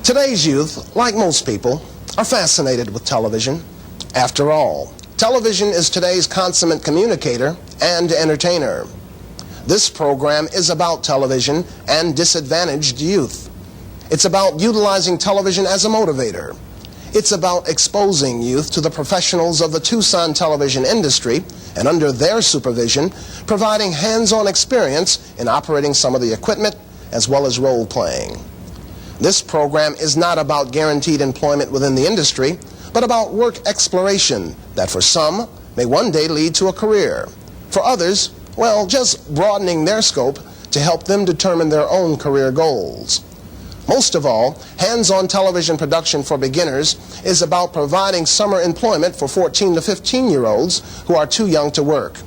Today's youth, like most people, are fascinated with television. After all, television is today's consummate communicator and entertainer. This program is about television and disadvantaged youth. It's about utilizing television as a motivator. It's about exposing youth to the professionals of the Tucson television industry and, under their supervision, providing hands-on experience in operating some of the equipment as well as role-playing. This program is not about guaranteed employment within the industry, but about work exploration that for some may one day lead to a career. For others, well, just broadening their scope to help them determine their own career goals. Most of all, hands-on television production for beginners is about providing summer employment for 14 to 15-year-olds who are too young to work.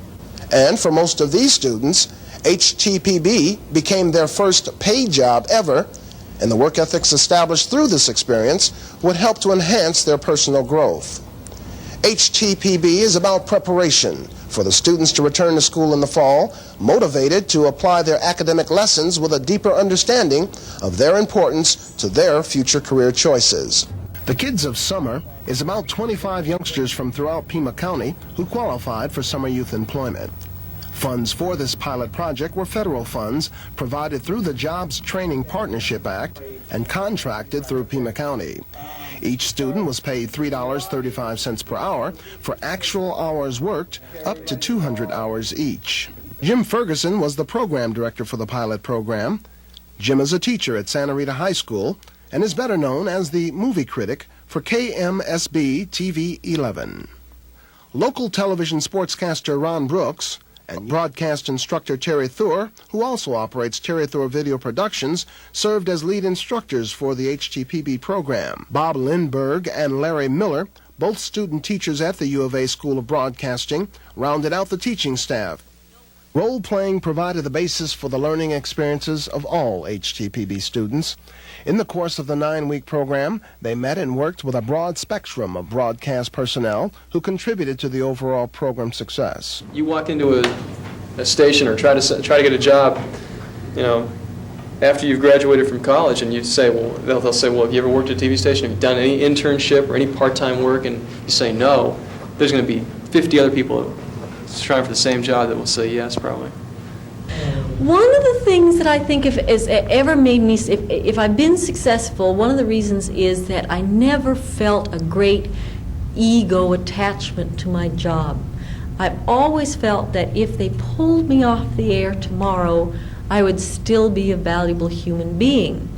And for most of these students, HTPB became their first paid job ever, and the work ethics established through this experience would help to enhance their personal growth. HTPB is about preparation for the students to return to school in the fall, motivated to apply their academic lessons with a deeper understanding of their importance to their future career choices. The Kids of Summer is about 25 youngsters from throughout Pima County who qualified for summer youth employment. Funds for this pilot project were federal funds provided through the Jobs Training Partnership Act and contracted through Pima County. Each student was paid $3.35 per hour for actual hours worked, up to 200 hours each. Jim Ferguson was the program director for the pilot program. Jim is a teacher at Santa Rita High School and is better known as the movie critic for KMSB TV 11. Local television sportscaster Ron Brooks and broadcast instructor Terry Thur, who also operates Terry Thur Video Productions, served as lead instructors for the HTPB program. Bob Lindbergh and Larry Miller, both student teachers at the U of A School of Broadcasting, rounded out the teaching staff. Role-playing provided the basis for the learning experiences of all HTPB students. In the course of the 9-week program, they met and worked with a broad spectrum of broadcast personnel who contributed to the overall program success. You walk into a station or try to get a job, you know, after you've graduated from college, and you say, well, they'll say, well, have you ever worked at a TV station? Have you done any internship or any part-time work? And you say no. There's going to be 50 other people trying for the same job that will say yes, probably. One of the things that I think has ever made me, if I've been successful, one of the reasons is that I never felt a great ego attachment to my job. I've always felt that if they pulled me off the air tomorrow, I would still be a valuable human being.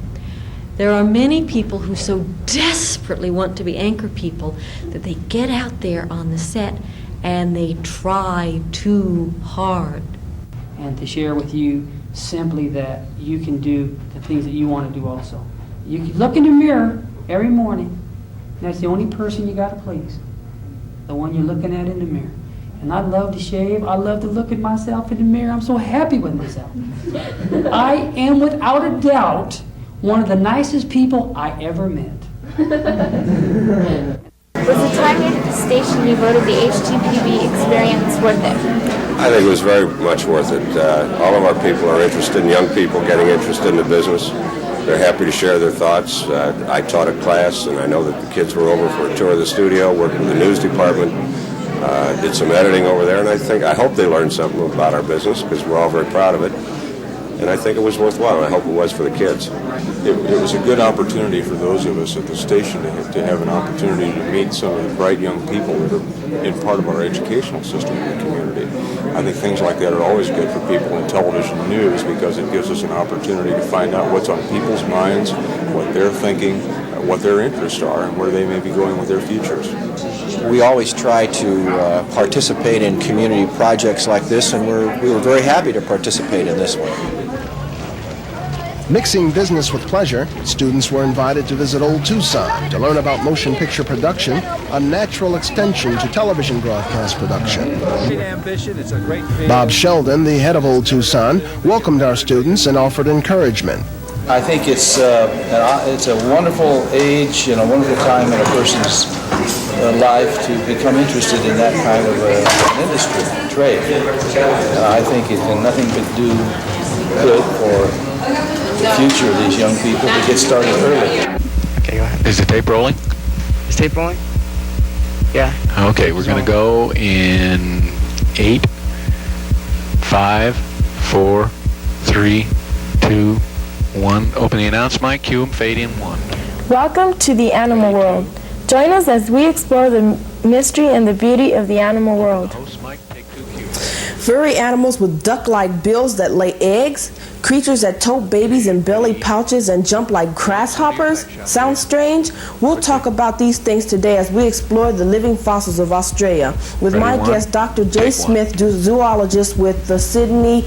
There are many people who so desperately want to be anchor people that they get out there on the set and they try too hard. And to share with you simply that you can do the things that you want to do also. You can look in the mirror every morning, and that's the only person you got to please, the one you're looking at in the mirror. And I love to shave. I love to look at myself in the mirror. I'm so happy with myself. I am without a doubt one of the nicest people I ever met. Was the time here at the station you voted the HTPB experience worth it? I think it was very much worth it. All of our people are interested in young people getting interested in the business. They're happy to share their thoughts. I taught a class, and I know that the kids were over for a tour of the studio, working with the news department, did some editing over there, and I hope they learned something about our business because we're all very proud of it. And I think it was worthwhile, and I hope it was for the kids. It was a good opportunity for those of us at the station to have an opportunity to meet some of the bright young people that are in part of our educational system in the community. I think things like that are always good for people in television news because it gives us an opportunity to find out what's on people's minds, what they're thinking, what their interests are, and where they may be going with their futures. We always try to participate in community projects like this, and we were very happy to participate in this one. Mixing business with pleasure, students were invited to visit Old Tucson to learn about motion picture production, a natural extension to television broadcast production. Bob Sheldon, the head of Old Tucson, welcomed our students and offered encouragement. I think it's a wonderful age and a wonderful time in a person's life to become interested in that kind of an industry, trade. I think it can nothing but do good for the future of these young people to get started early. Okay, go ahead. Is the tape rolling? Is tape rolling? Yeah. Okay, we're going to go in 8, 5, 4, 3, 2, 1. Open the announce mic, cue and fade in 1. Welcome to the animal world. Join us as we explore the mystery and the beauty of the animal world. Host mic, take 2 cues. Furry animals with duck-like bills that lay eggs, creatures that tote babies in belly pouches and jump like grasshoppers. Sounds strange? We'll talk about these things today as we explore the living fossils of Australia with my guest, Dr. J. Smith, zoologist with the Sydney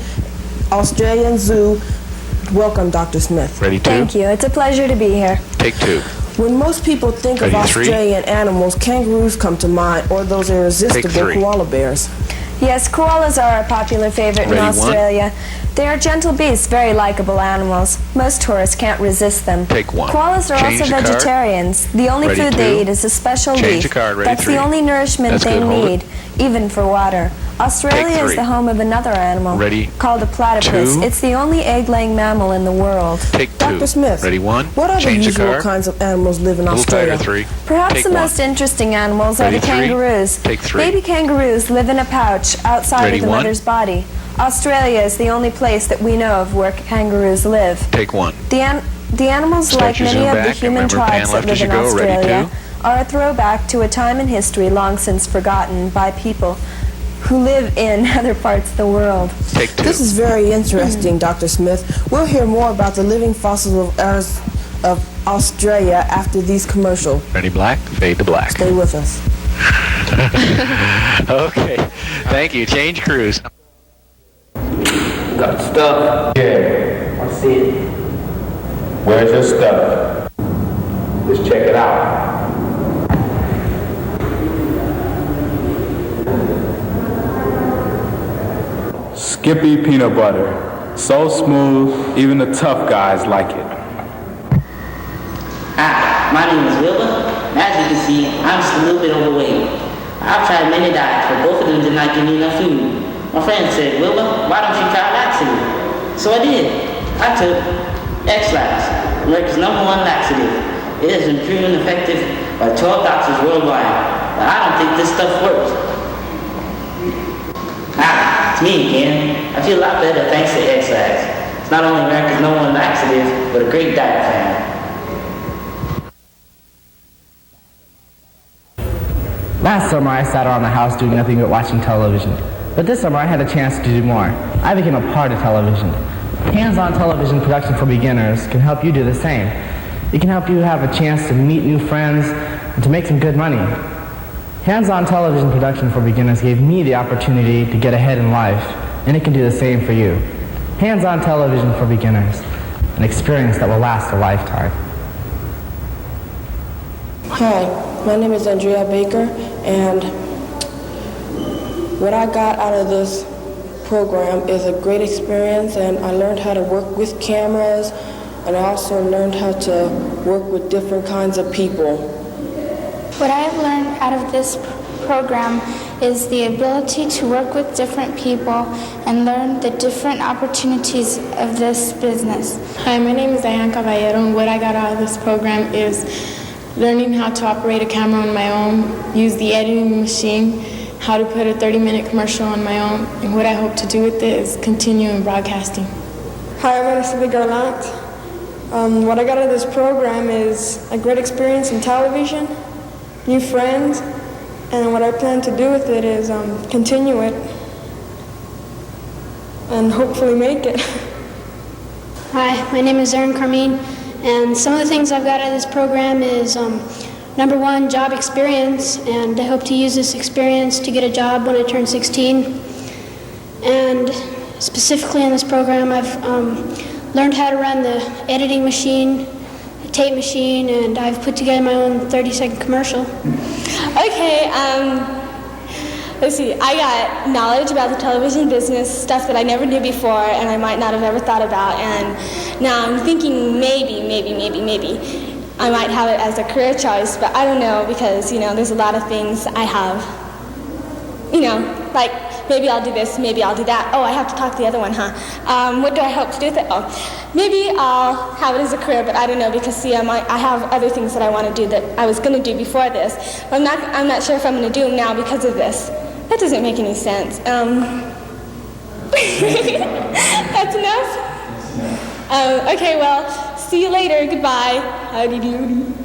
Australian Zoo. Welcome, Dr. Smith. Ready, 2? Thank you. It's a pleasure to be here. Take 2. When most people think Ready, of 3? Australian animals, kangaroos come to mind, or those irresistible koala bears. Yes, koalas are a popular favorite in Australia. They are gentle beasts, very likable animals. Most tourists can't resist them. Take 1. Koalas are Change also the card. vegetarians. The only Ready, food 2. they eat is a special Change leaf. the card. Ready, That's 3. the only nourishment That's they good. Hold need, even for water. Australia Take is 3. the home of another animal Ready, called a platypus. 2. It's the only egg-laying mammal in the world. Take 2. Dr. Smith, Ready, 1. what other Change the usual card. kinds of animals live in Little Australia? tighter, 3. Perhaps Take the 1. most interesting animals are Ready, the 3. kangaroos. Take 3. Baby kangaroos live in a pouch outside Ready, of the 1. mother's body. Australia is the only place that we know of where kangaroos live. Take 1. The animals, Start like your many zoom of the back. human Remember, pan tribes that left live as you in go. Ready, Australia, 2. are a throwback to a time in history long since forgotten by people who live in other parts of the world. Take 2. This is very interesting, Dr. Smith. We'll hear more about the living fossils of Australia after these commercials. Ready, black? Fade to black. Stay with us. Okay. Thank you. Change cruise. Got stuff? Yeah. I see it. Where's your stuff? Let's check it out. Skippy peanut butter. So smooth, even the tough guys like it. Hi, my name is Wilbur, and as you can see, I'm just a little bit overweight. I've tried many diets, but both of them did not give me enough food. My friend said, Wilbur, why don't you try laxative? So I did. I took X-Lax, America's #1 laxative. It has been proven effective by 12 doctors worldwide, but I don't think this stuff works. Hi, it's me again. I feel a lot better thanks to X-Lax. It's not only America's #1 laxative, but a great diet plan. Last summer, I sat around the house doing nothing but watching television. But this summer, I had a chance to do more. I became a part of television. Hands-on television production for beginners can help you do the same. It can help you have a chance to meet new friends and to make some good money. Hands-on television production for beginners gave me the opportunity to get ahead in life, and it can do the same for you. Hands-on television for beginners, an experience that will last a lifetime. Hi, my name is Andrea Baker, and what I got out of this program is a great experience, and I learned how to work with cameras, and I also learned how to work with different kinds of people. What I have learned out of this program is the ability to work with different people and learn the different opportunities of this business. Hi, my name is Diane Caballero, and what I got out of this program is learning how to operate a camera on my own, use the editing machine, how to put a 30-minute commercial on my own, and what I hope to do with it is continue in broadcasting. Hi, I'm Araceli Garlant. What I got out of this program is a great experience in television, new friends, and what I plan to do with it is continue it and hopefully make it. Hi, my name is Carmean, and some of the things I've got out of this program is number one, job experience, and I hope to use this experience to get a job when I turn 16. And specifically in this program, I've learned how to run the editing machine, the tape machine, and I've put together my own 30-second commercial. Okay, let's see, I got knowledge about the television business, stuff that I never knew before and I might not have ever thought about, and now I'm thinking maybe I might have it as a career choice, but I don't know because, there's a lot of things I have, like maybe I'll do this, maybe I'll do that. Oh, I have to talk to the other one, huh? What do I hope to do with it? Oh, maybe I'll have it as a career, but I don't know, because see, I have other things that I want to do that I was going to do before this. But I'm not sure if I'm going to do them now because of this. That doesn't make any sense. That's enough? Okay, well, see you later. Goodbye. Howdy doody.